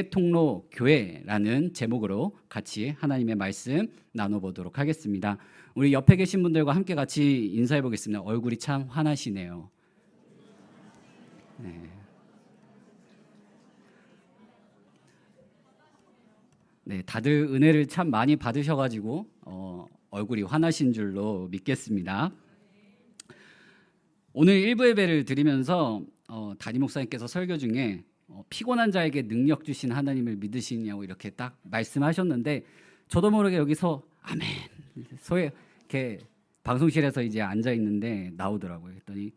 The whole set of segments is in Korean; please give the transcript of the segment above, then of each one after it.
통로 교회라는 제목으로 같이 하나님의 말씀 나눠보도록 하겠습니다. 우리 옆에 계신 분들과 함께 같이 인사해 보겠습니다. 얼굴이 참 환하시네요. 네, 다들 은혜를 참 많이 받으셔가지고 얼굴이 환하신 줄로 믿겠습니다. 오늘 일부 예배를 드리면서 담임 목사님께서 설교 중에 피곤한 자에게 능력 주신 하나님을 믿으시냐고 이렇게 딱 말씀하셨는데, 저도 모르게 여기서 아멘 소에 이렇게 방송실에서 이제 앉아 있는데 나오더라고요. 그랬더니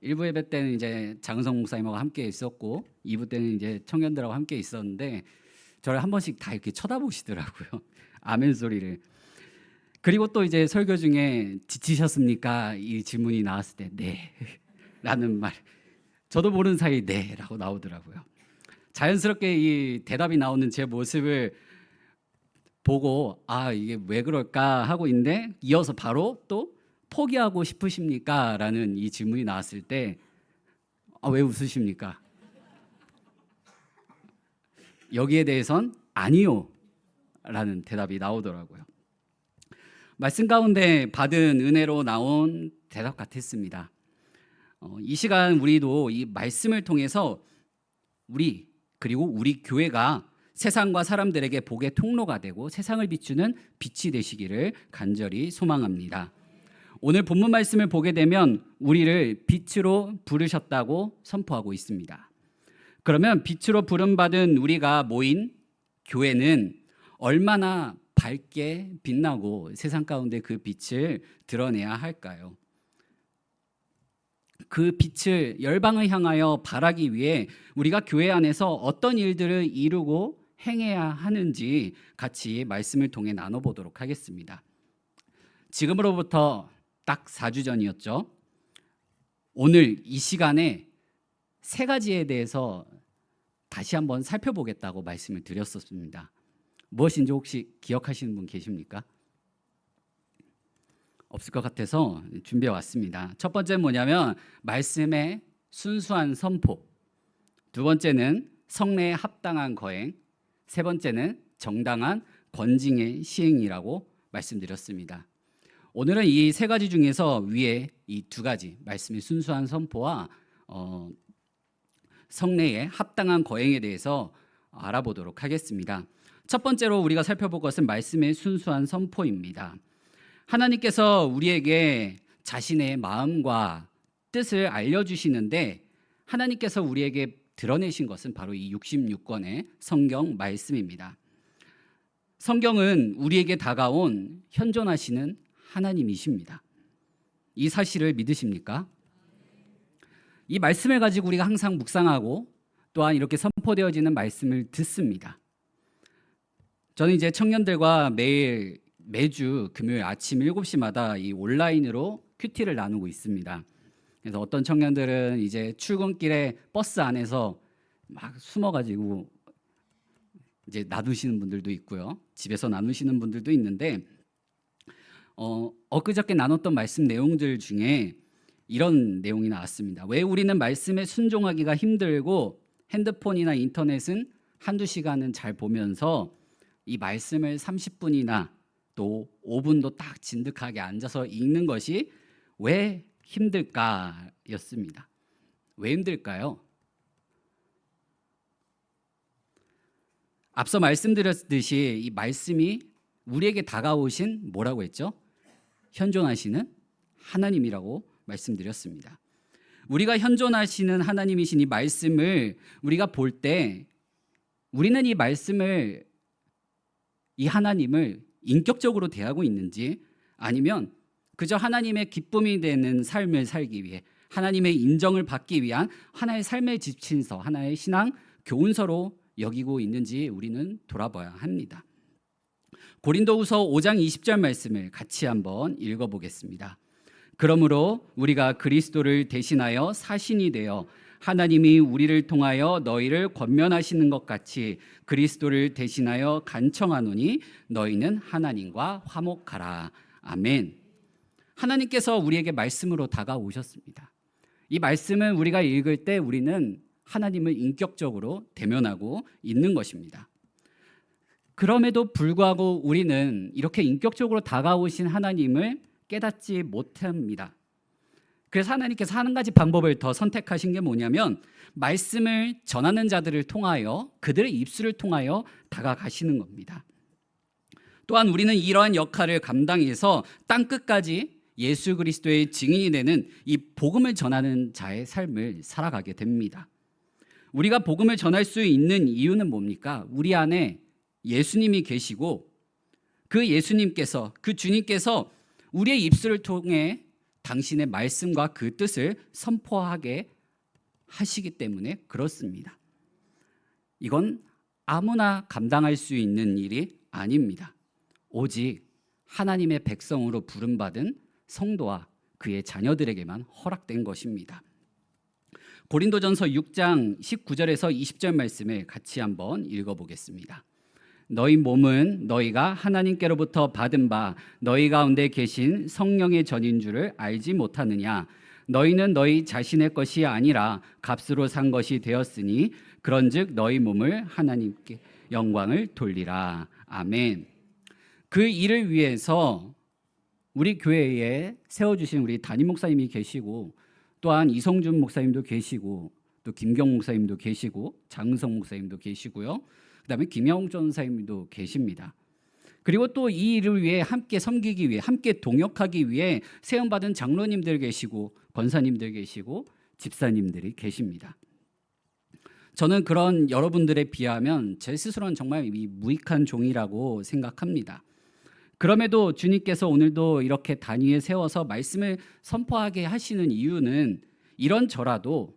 1부 예배 때는 이제 장성 목사님하고 함께 있었고 2부 때는 이제 청년들하고 함께 있었는데 저를 한 번씩 다 이렇게 쳐다보시더라고요. 아멘 소리를. 그리고 또 이제 설교 중에 지치셨습니까? 이 질문이 나왔을 때 네 라는 말, 저도 모르는 사이 네 라고 나오더라고요. 자연스럽게 이 대답이 나오는 제 모습을 보고 이게 왜 그럴까 하고 있는데, 이어서 바로 또 포기하고 싶으십니까? 라는 이 질문이 나왔을 때 왜 웃으십니까? 여기에 대해선 아니요 라는 대답이 나오더라고요. 말씀 가운데 받은 은혜로 나온 대답 같았습니다. 이 시간 우리도 이 말씀을 통해서 그리고 우리 교회가 세상과 사람들에게 복의 통로가 되고 세상을 비추는 빛이 되시기를 간절히 소망합니다. 오늘 본문 말씀을 보게 되면 우리를 빛으로 부르셨다고 선포하고 있습니다. 그러면 빛으로 부름받은 우리가 모인 교회는 얼마나 밝게 빛나고 세상 가운데 그 빛을 드러내야 할까요? 그 빛을 열방을 향하여 발하기 위해 우리가 교회 안에서 어떤 일들을 이루고 행해야 하는지 같이 말씀을 통해 나눠보도록 하겠습니다. 지금으로부터 딱 4주 전이었죠. 오늘 이 시간에 세 가지에 대해서 다시 한번 살펴보겠다고 말씀을 드렸었습니다. 무엇인지 혹시 기억하시는 분 계십니까? 없을 것 같아서 준비해 왔습니다. 첫 번째는 뭐냐면 말씀의 순수한 선포, 두 번째는 성례에 합당한 거행, 세 번째는 정당한 건징의 시행이라고 말씀드렸습니다. 오늘은 이 세 가지 중에서 위에 이 두 가지, 말씀의 순수한 선포와 성례에 합당한 거행에 대해서 알아보도록 하겠습니다. 첫 번째로 우리가 살펴볼 것은 말씀의 순수한 선포입니다. 하나님께서 우리에게 자신의 마음과 뜻을 알려주시는데, 하나님께서 우리에게 드러내신 것은 바로 이 66권의 성경 말씀입니다. 성경은 우리에게 다가온 현존하시는 하나님이십니다. 이 사실을 믿으십니까? 이 말씀을 가지고 우리가 항상 묵상하고 또한 이렇게 선포되어지는 말씀을 듣습니다. 저는 이제 청년들과 매주 금요일 아침 7시마다 이 온라인으로 큐티를 나누고 있습니다. 그래서 어떤 청년들은 이제 출근길에 버스 안에서 막 숨어가지고 이제 나누시는 분들도 있고요. 집에서 나누시는 분들도 있는데, 엊그저께 나눴던 말씀 내용들 중에 이런 내용이 나왔습니다. 왜 우리는 말씀에 순종하기가 힘들고 핸드폰이나 인터넷은 한두 시간은 잘 보면서 이 말씀을 30분이나 또 5분도 딱 진득하게 앉아서 읽는 것이 왜 힘들까였습니다. 왜 힘들까요? 앞서 말씀드렸듯이 이 말씀이 우리에게 다가오신 뭐라고 했죠? 현존하시는 하나님이라고 말씀드렸습니다. 우리가 현존하시는 하나님이신 이 말씀을 우리가 볼 때 우리는 이 말씀을, 이 하나님을 인격적으로 대하고 있는지, 아니면 그저 하나님의 기쁨이 되는 삶을 살기 위해 하나님의 인정을 받기 위한 하나의 삶의 지침서, 하나의 신앙 교훈서로 여기고 있는지 우리는 돌아봐야 합니다. 고린도후서 5장 20절 말씀을 같이 한번 읽어보겠습니다. 그러므로 우리가 그리스도를 대신하여 사신이 되어 하나님이 우리를 통하여 너희를 권면하시는 것 같이 그리스도를 대신하여 간청하노니 너희는 하나님과 화목하라. 아멘. 하나님께서 우리에게 말씀으로 다가오셨습니다. 이 말씀을 우리가 읽을 때 우리는 하나님을 인격적으로 대면하고 있는 것입니다. 그럼에도 불구하고 우리는 이렇게 인격적으로 다가오신 하나님을 깨닫지 못합니다. 그래서 하나님께서 한 가지 방법을 더 선택하신 게 뭐냐면 말씀을 전하는 자들을 통하여 그들의 입술을 통하여 다가가시는 겁니다. 또한 우리는 이러한 역할을 감당해서 땅끝까지 예수 그리스도의 증인이 되는 이 복음을 전하는 자의 삶을 살아가게 됩니다. 우리가 복음을 전할 수 있는 이유는 뭡니까? 우리 안에 예수님이 계시고 그 예수님께서, 그 주님께서 우리의 입술을 통해 당신의 말씀과 그 뜻을 선포하게 하시기 때문에 그렇습니다. 이건 아무나 감당할 수 있는 일이 아닙니다. 오직 하나님의 백성으로 부름받은 성도와 그의 자녀들에게만 허락된 것입니다. 고린도전서 6장 19절에서 20절 말씀을 같이 한번 읽어보겠습니다. 너희 몸은 너희가 하나님께로부터 받은 바 너희 가운데 계신 성령의 전인 줄을 알지 못하느냐. 너희는 너희 자신의 것이 아니라 값으로 산 것이 되었으니 그런즉 너희 몸을 하나님께 영광을 돌리라. 아멘. 그 일을 위해서 우리 교회에 세워주신 우리 담임 목사님이 계시고 또한 이성준 목사님도 계시고 또 김경 목사님도 계시고 장성 목사님도 계시고요. 그다음에 김영 전사님도 계십니다. 그리고 또 이 일을 위해 함께 섬기기 위해 함께 동역하기 위해 세움받은 장로님들 계시고 권사님들 계시고 집사님들이 계십니다. 저는 그런 여러분들에 비하면 제 스스로는 정말 무익한 종이라고 생각합니다. 그럼에도 주님께서 오늘도 이렇게 단위에 세워서 말씀을 선포하게 하시는 이유는 이런 저라도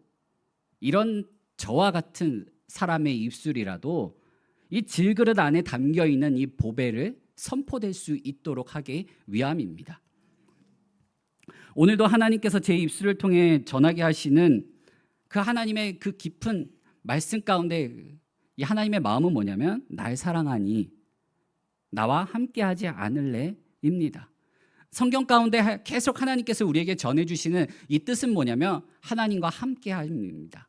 이런 저와 같은 사람의 입술이라도 이 질그릇 안에 담겨있는 이 보배를 선포될 수 있도록 하기 위함입니다. 오늘도 하나님께서 제 입술을 통해 전하게 하시는 그 하나님의 그 깊은 말씀 가운데 이 하나님의 마음은 뭐냐면 날 사랑하니 나와 함께하지 않을래입니다. 성경 가운데 계속 하나님께서 우리에게 전해주시는 이 뜻은 뭐냐면 하나님과 함께함입니다.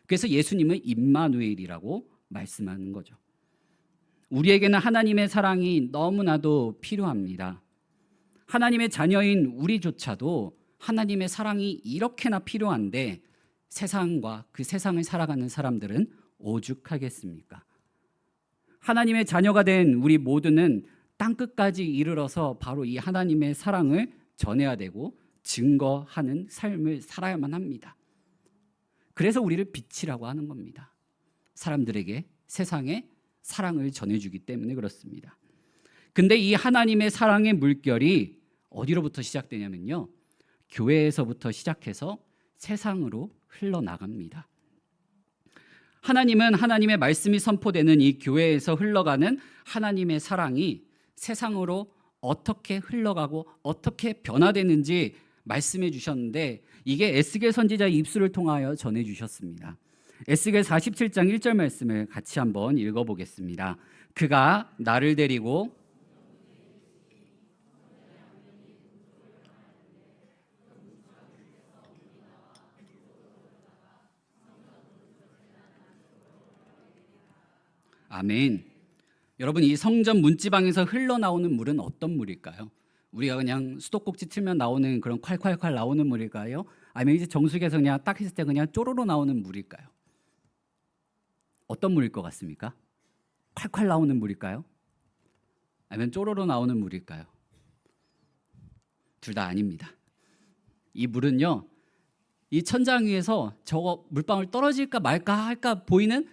그래서 예수님은 임마누엘이라고 말씀하는 거죠. 우리에게는 하나님의 사랑이 너무나도 필요합니다. 하나님의 자녀인 우리조차도 하나님의 사랑이 이렇게나 필요한데 세상과 그 세상을 살아가는 사람들은 오죽하겠습니까? 하나님의 자녀가 된 우리 모두는 땅끝까지 이르러서 바로 이 하나님의 사랑을 전해야 되고 증거하는 삶을 살아야만 합니다. 그래서 우리를 빛이라고 하는 겁니다. 사람들에게 세상에 사랑을 전해주기 때문에 그렇습니다. 근데 이 하나님의 사랑의 물결이 어디로부터 시작되냐면요, 교회에서부터 시작해서 세상으로 흘러나갑니다. 하나님은 하나님의 말씀이 선포되는 이 교회에서 흘러가는 하나님의 사랑이 세상으로 어떻게 흘러가고 어떻게 변화되는지 말씀해 주셨는데 이게 에스겔 선지자의 입술을 통하여 전해 주셨습니다. 에스겔 47장 1절 말씀을 같이 한번 읽어보겠습니다. 그가 나를 데리고 아멘. 여러분, 이 성전 문지방에서 흘러나오는 물은 어떤 물일까요? 우리가 그냥 수도꼭지 틀면 나오는 그런 콸콸콸 나오는 물일까요? 아니면 이제 정수기에서 그냥 딱 했을 때 그냥 쪼로로 나오는 물일까요? 어떤 물일 것 같습니까? 콸콸 나오는 물일까요? 아니면 쪼로로 나오는 물일까요? 둘 다 아닙니다. 이 물은요, 이 천장 위에서 저거 물방울 떨어질까 말까 할까 보이는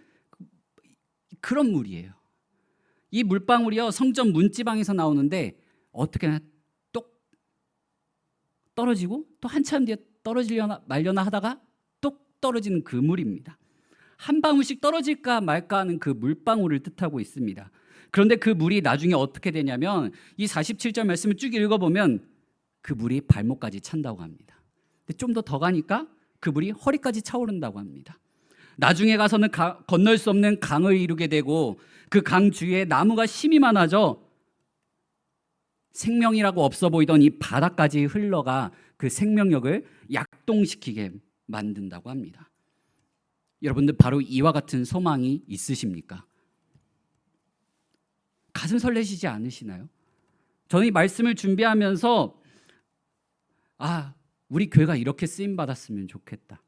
그런 물이에요. 이 물방울이요, 성전 문지방에서 나오는데 어떻게 똑 떨어지고 또 한참 뒤에 떨어지려나 말려나 하다가 똑 떨어지는 그 물입니다. 한 방울씩 떨어질까 말까 하는 그 물방울을 뜻하고 있습니다. 그런데 그 물이 나중에 어떻게 되냐면 이 47절 말씀을 쭉 읽어보면 그 물이 발목까지 찬다고 합니다. 근데 좀 더 가니까 그 물이 허리까지 차오른다고 합니다. 나중에 가서는 건널 수 없는 강을 이루게 되고 그 강 주위에 나무가 심이 많아져 생명이라고 없어 보이던 이 바다까지 흘러가 그 생명력을 약동시키게 만든다고 합니다. 여러분들 바로 이와 같은 소망이 있으십니까? 가슴 설레시지 않으시나요? 저는 이 말씀을 준비하면서 우리 교회가 이렇게 쓰임 받았으면 좋겠다.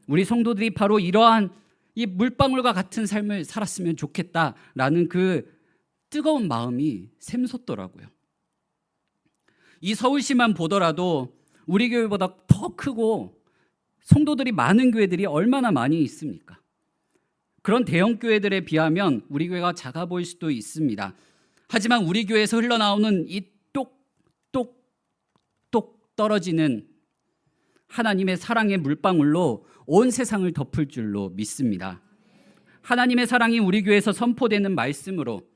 우리 성도들이 바로 이러한 이 물방울과 같은 삶을 살았으면 좋겠다라는 그 뜨거운 마음이 샘솟더라고요. 이 서울시만 보더라도 우리 교회보다 더 크고 성도들이 많은 교회들이 얼마나 많이 있습니까? 그런 대형 교회들에 비하면 우리 교회가 작아 보일 수도 있습니다. 하지만 우리 교회에서 흘러나오는 이 똑똑똑 떨어지는 하나님의 사랑의 물방울로 온 세상을 덮을 줄로 믿습니다. 하나님의 사랑이 우리 교회에서 선포되는 말씀으로,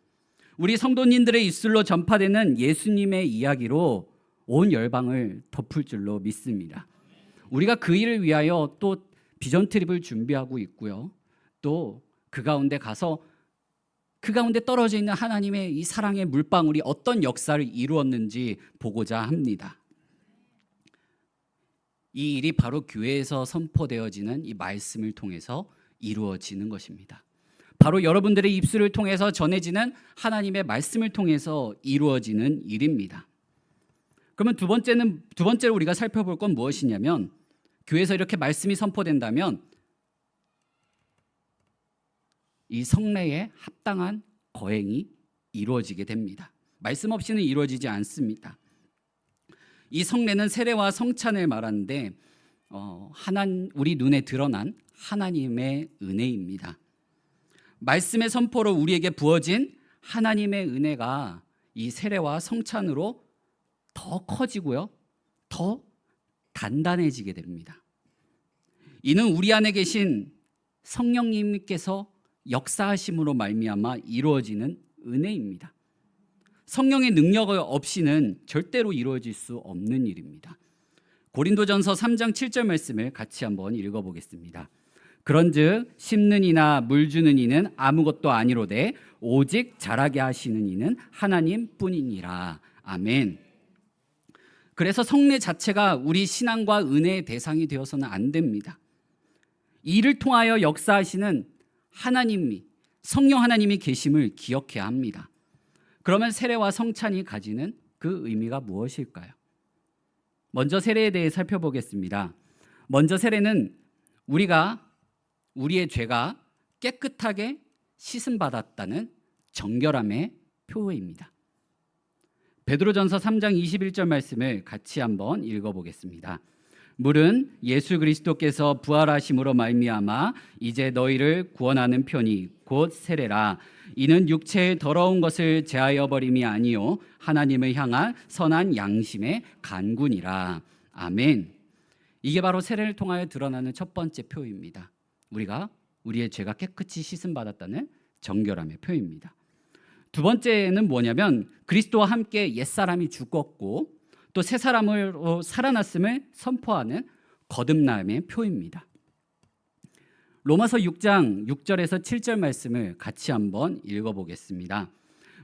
우리 성도님들의 입술로 전파되는 예수님의 이야기로 온 열방을 덮을 줄로 믿습니다. 우리가 그 일을 위하여 또 비전 트립을 준비하고 있고요. 또 그 가운데 가서 그 가운데 떨어져 있는 하나님의 이 사랑의 물방울이 어떤 역사를 이루었는지 보고자 합니다. 이 일이 바로 교회에서 선포되어지는 이 말씀을 통해서 이루어지는 것입니다. 바로 여러분들의 입술을 통해서 전해지는 하나님의 말씀을 통해서 이루어지는 일입니다. 그러면 두 번째로 우리가 살펴볼 건 무엇이냐면, 교회에서 이렇게 말씀이 선포된다면 이 성례에 합당한 거행이 이루어지게 됩니다. 말씀 없이는 이루어지지 않습니다. 이 성례는 세례와 성찬을 말하는데 우리 눈에 드러난 하나님의 은혜입니다. 말씀의 선포로 우리에게 부어진 하나님의 은혜가 이 세례와 성찬으로 더 커지고요, 더 단단해지게 됩니다. 이는 우리 안에 계신 성령님께서 역사하심으로 말미암아 이루어지는 은혜입니다. 성령의 능력 없이는 절대로 이루어질 수 없는 일입니다. 고린도전서 3장 7절 말씀을 같이 한번 읽어보겠습니다. 그런즉 심는 이나 물 주는 이는 아무것도 아니로되 오직 자라게 하시는 이는 하나님뿐이니라. 아멘. 그래서 성례 자체가 우리 신앙과 은혜의 대상이 되어서는 안 됩니다. 이를 통하여 역사하시는 성령 하나님이 계심을 기억해야 합니다. 그러면 세례와 성찬이 가지는 그 의미가 무엇일까요? 먼저 세례에 대해 살펴보겠습니다. 먼저 세례는 우리의 죄가 깨끗하게 씻음받았다는 정결함의 표어입니다. 베드로전서 3장 21절 말씀을 같이 한번 읽어보겠습니다. 물은 예수 그리스도께서 부활하심으로 말미암아 이제 너희를 구원하는 편이 곧 세례라. 이는 육체의 더러운 것을 제하여 버림이 아니요 하나님을 향한 선한 양심의 간군이라. 아멘. 이게 바로 세례를 통하여 드러나는 첫 번째 표입니다. 우리가 우리의 죄가 깨끗이 씻음 받았다는 정결함의 표입니다. 두 번째는 뭐냐면, 그리스도와 함께 옛사람이 죽었고 또 새 사람으로 살아났음을 선포하는 거듭남의 표입니다. 로마서 6장 6절에서 7절 말씀을 같이 한번 읽어보겠습니다.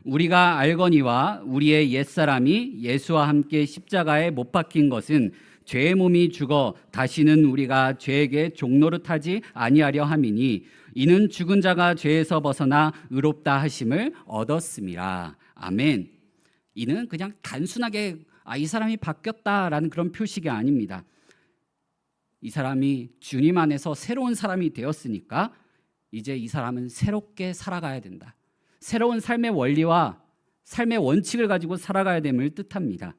우리가 알거니와 우리의 옛사람이 예수와 함께 십자가에 못 박힌 것은 죄의 몸이 죽어 다시는 우리가 죄에게 종노릇하지 아니하려 함이니 이는 죽은 자가 죄에서 벗어나 의롭다 하심을 얻었음이라. 아멘. 이는 그냥 단순하게 이 사람이 바뀌었다라는 그런 표식이 아닙니다. 이 사람이 주님 안에서 새로운 사람이 되었으니까 이제 이 사람은 새롭게 살아가야 된다. 새로운 삶의 원리와 삶의 원칙을 가지고 살아가야 됨을 뜻합니다.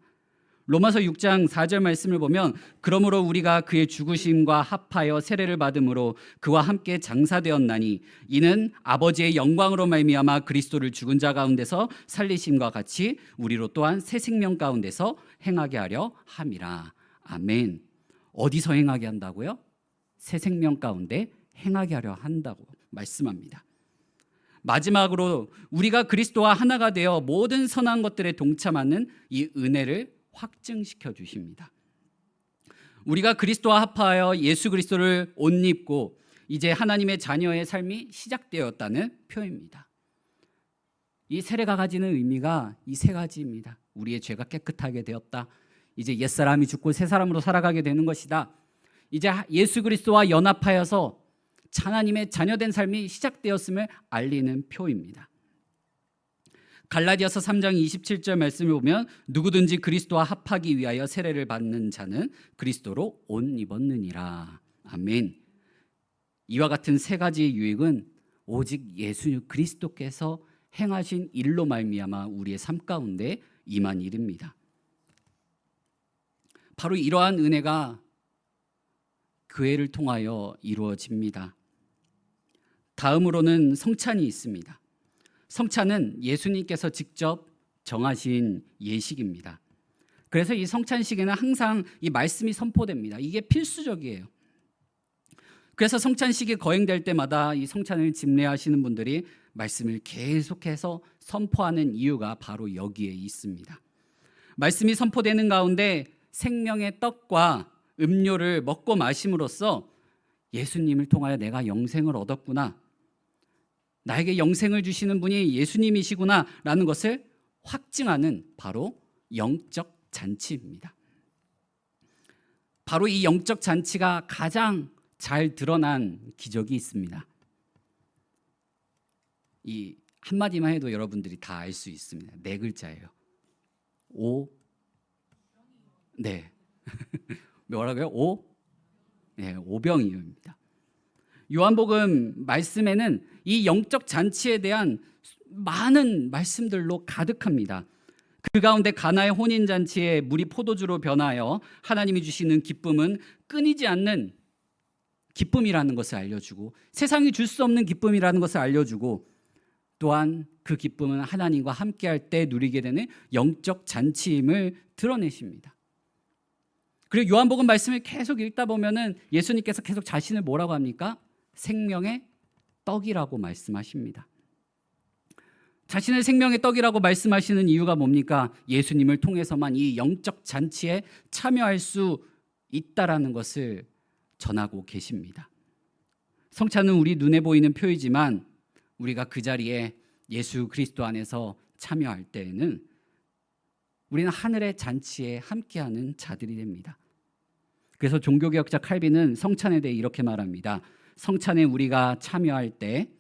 로마서 6장 4절 말씀을 보면, 그러므로 우리가 그의 죽으심과 합하여 세례를 받음으로 그와 함께 장사되었나니 이는 아버지의 영광으로 말미암아 그리스도를 죽은 자 가운데서 살리심과 같이 우리로 또한 새 생명 가운데서 행하게 하려 함이라. 아멘. 어디서 행하게 한다고요? 새 생명 가운데 행하게 하려 한다고 말씀합니다. 마지막으로 우리가 그리스도와 하나가 되어 모든 선한 것들에 동참하는 이 은혜를 확증시켜 주십니다. 우리가 그리스도와 합하여 예수 그리스도를 옷 입고 이제 하나님의 자녀의 삶이 시작되었다는 표입니다. 이 세례가 가지는 의미가 이 세 가지입니다. 우리의 죄가 깨끗하게 되었다. 이제 옛사람이 죽고 새 사람으로 살아가게 되는 것이다. 이제 예수 그리스도와 연합하여서 하나님의 자녀된 삶이 시작되었음을 알리는 표입니다. 갈라디아서 3장 27절 말씀을 보면 누구든지 그리스도와 합하기 위하여 세례를 받는 자는 그리스도로 옷 입었느니라. 아멘. 이와 같은 세 가지의 유익은 오직 예수 그리스도께서 행하신 일로 말미암아 우리의 삶 가운데 임한 일입니다. 바로 이러한 은혜가 교회를 통하여 이루어집니다. 다음으로는 성찬이 있습니다. 성찬은 예수님께서 직접 정하신 예식입니다. 그래서 이 성찬식에는 항상 이 말씀이 선포됩니다. 이게 필수적이에요. 그래서 성찬식이 거행될 때마다 이 성찬을 집례하시는 분들이 말씀을 계속해서 선포하는 이유가 바로 여기에 있습니다. 말씀이 선포되는 가운데 생명의 떡과 음료를 먹고 마심으로써 예수님을 통하여 내가 영생을 얻었구나, 나에게 영생을 주시는 분이 예수님이시구나 라는 것을 확증하는 바로 영적 잔치입니다. 바로 이 영적 잔치가 가장 잘 드러난 기적이 있습니다. 이 한마디만 해도 여러분들이 다 알 수 있습니다. 네 글자예요. 네. 뭐라고요? 네, 오병이어입니다. 요한복음 말씀에는 이 영적 잔치에 대한 많은 말씀들로 가득합니다. 그 가운데 가나의 혼인 잔치에 물이 포도주로 변하여 하나님이 주시는 기쁨은 끊이지 않는 기쁨이라는 것을 알려주고, 세상이 줄 수 없는 기쁨이라는 것을 알려주고, 또한 그 기쁨은 하나님과 함께할 때 누리게 되는 영적 잔치임을 드러내십니다. 그리고 요한복음 말씀을 계속 읽다 보면은 예수님께서 계속 자신을 뭐라고 합니까? 생명의 떡이라고 말씀하십니다. 자신을 생명의 떡이라고 말씀하시는 이유가 뭡니까? 예수님을 통해서만 이 영적 잔치에 참여할 수 있다라는 것을 전하고 계십니다. 성찬은 우리 눈에 보이는 표이지만 우리가 그 자리에 예수 그리스도 안에서 참여할 때에는 우리는 하늘의 잔치에 함께하는 자들이 됩니다. 그래서 종교개혁자 칼빈은 성찬에 대해 이렇게 말합니다. 성찬에 우리가 참여할 때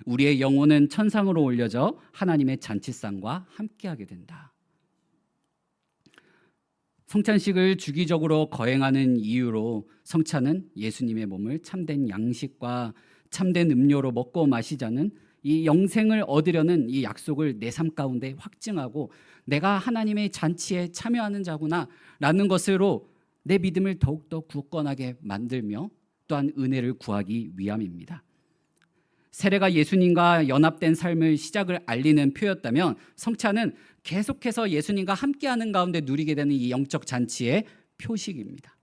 우리의 영혼은 천상으로 올려져 하나님의 잔치상과 함께하게 된다. 성찬식을 주기적으로 거행하는 이유로 성찬은 예수님의 몸을 참된 양식과 참된 음료로 먹고 마시자는 이 영생을 얻으려는 이 약속을 내 삶 가운데 확증하고 내가 하나님의 잔치에 참여하는 자구나 라는 것으로 내 믿음을 더욱더 굳건하게 만들며 또한 은혜를 구하기 위함입니다. 세례가 예수님과 연합된 삶을 시작을 알리는 표였다면 성찬은 계속해서 예수님과 함께하는 가운데 누리게 되는 이 영적 잔치의 표식입니다.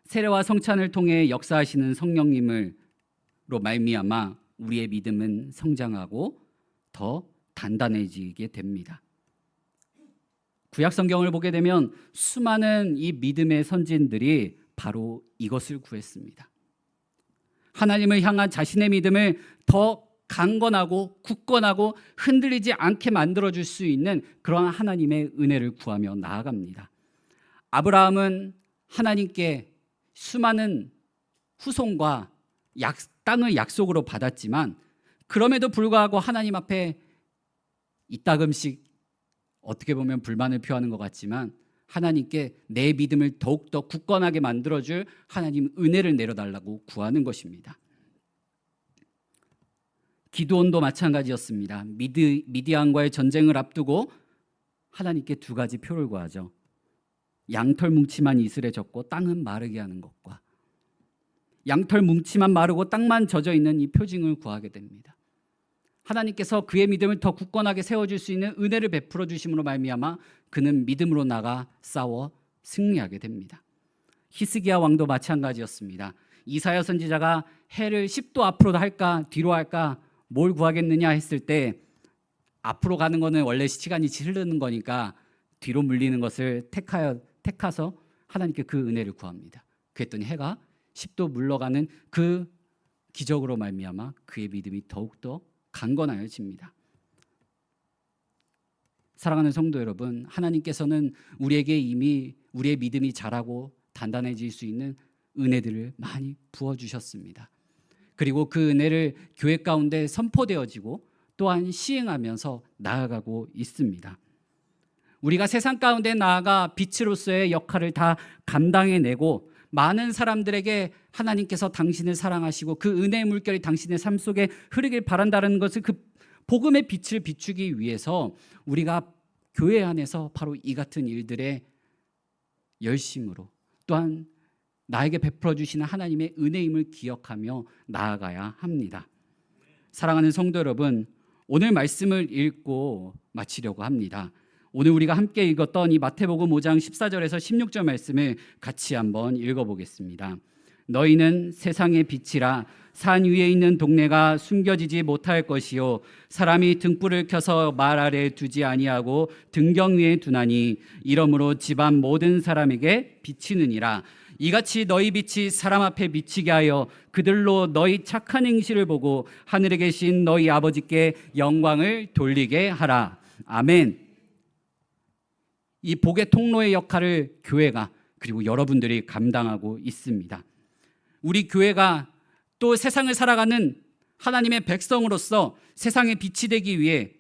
세례와 성찬을 통해 역사하시는 성령님으로 말미암아 우리의 믿음은 성장하고 더 단단해지게 됩니다. 구약 성경을 보게 되면 수많은 이 믿음의 선진들이 바로 이것을 구했습니다. 하나님을 향한 자신의 믿음을 더 강건하고 굳건하고 흔들리지 않게 만들어줄 수 있는 그러한 하나님의 은혜를 구하며 나아갑니다. 아브라함은 하나님께 수많은 후손과 땅을 약속으로 받았지만 그럼에도 불구하고 하나님 앞에 이따금씩 어떻게 보면 불만을 표하는 것 같지만 하나님께 내 믿음을 더욱더 굳건하게 만들어줄 하나님 은혜를 내려달라고 구하는 것입니다. 기드온도 마찬가지였습니다. 미디안과의 전쟁을 앞두고 하나님께 두 가지 표를 구하죠. 양털 뭉치만 이슬해졌고 땅은 마르게 하는 것과 양털 뭉치만 마르고 땅만 젖어 있는 이 표징을 구하게 됩니다. 하나님께서 그의 믿음을 더 굳건하게 세워줄 수 있는 은혜를 베풀어 주심으로 말미암아 그는 믿음으로 나가 싸워 승리하게 됩니다. 히스기야 왕도 마찬가지였습니다. 이사야 선지자가 해를 10도 앞으로 할까 뒤로 할까 뭘 구하겠느냐 했을 때 앞으로 가는 거는 원래 시간이 흐르는 거니까 뒤로 물리는 것을 택해서 하나님께 그 은혜를 구합니다. 그랬더니 해가 10도 물러가는 그 기적으로 말미암아 그의 믿음이 더욱더 강건하여집니다. 사랑하는 성도 여러분, 하나님께서는 우리에게 이미 우리의 믿음이 자라고 단단해질 수 있는 은혜들을 많이 부어주셨습니다. 그리고 그 은혜를 교회 가운데 선포되어지고 또한 시행하면서 나아가고 있습니다. 우리가 세상 가운데 나아가 빛으로서의 역할을 다 감당해내고 많은 사람들에게 하나님께서 당신을 사랑하시고 그 은혜의 물결이 당신의 삶 속에 흐르길 바란다는 것을, 그 복음의 빛을 비추기 위해서 우리가 교회 안에서 바로 이 같은 일들에 열심으로, 또한 나에게 베풀어 주시는 하나님의 은혜임을 기억하며 나아가야 합니다. 사랑하는 성도 여러분, 오늘 말씀을 읽고 마치려고 합니다. 오늘 우리가 함께 읽었던 이 마태복음 5장 14절에서 16절 말씀을 같이 한번 읽어보겠습니다. 너희는 세상의 빛이라. 산 위에 있는 동네가 숨겨지지 못할 것이요 사람이 등불을 켜서 말 아래 두지 아니하고 등경 위에 두나니 이러므로 집안 모든 사람에게 비치느니라. 이같이 너희 빛이 사람 앞에 비치게 하여 그들로 너희 착한 행실을 보고 하늘에 계신 너희 아버지께 영광을 돌리게 하라. 아멘. 이 복의 통로의 역할을 교회가, 그리고 여러분들이 감당하고 있습니다. 우리 교회가 또 세상을 살아가는 하나님의 백성으로서 세상의 빛이 되기 위해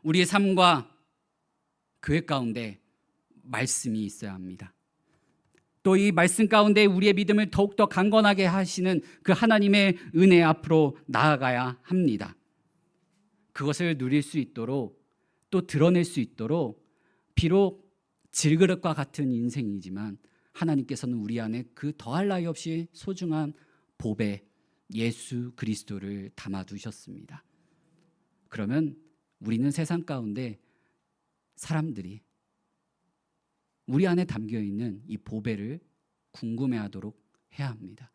우리의 삶과 교회 가운데 말씀이 있어야 합니다. 또 이 말씀 가운데 우리의 믿음을 더욱더 강건하게 하시는 그 하나님의 은혜 앞으로 나아가야 합니다. 그것을 누릴 수 있도록, 또 드러낼 수 있도록, 비록 질그릇과 같은 인생이지만 하나님께서는 우리 안에 그 더할 나위 없이 소중한 보배 예수 그리스도를 담아두셨습니다. 그러면 우리는 세상 가운데 사람들이 우리 안에 담겨있는 이 보배를 궁금해하도록 해야 합니다.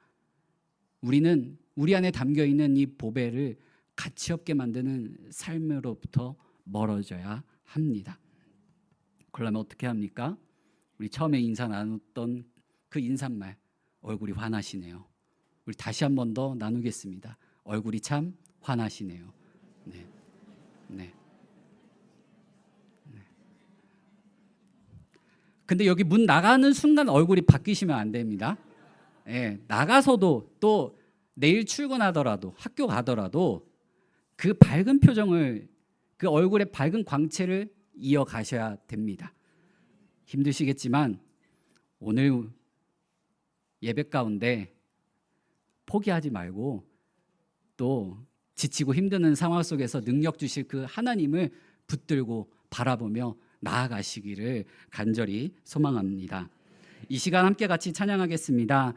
우리는 우리 안에 담겨있는 이 보배를 가치 없게 만드는 삶으로부터 멀어져야 합니다. 그러려면 어떻게 합니까? 우리 처음에 인사 나눴던 그 인사말, 얼굴이 환하시네요. 우리 다시 한 번 더 나누겠습니다. 얼굴이 참 환하시네요. 네. 네. 네. 근데 여기 문 나가는 순간 얼굴이 바뀌시면 안 됩니다. 네. 나가서도, 또 내일 출근하더라도, 학교 가더라도 그 밝은 표정을, 그 얼굴의 밝은 광채를 이어가셔야 됩니다. 힘드시겠지만 오늘 예배 가운데 포기하지 말고, 또 지치고 힘드는 상황 속에서 능력 주실 그 하나님을 붙들고 바라보며 나아가시기를 간절히 소망합니다. 이 시간 함께 같이 찬양하겠습니다.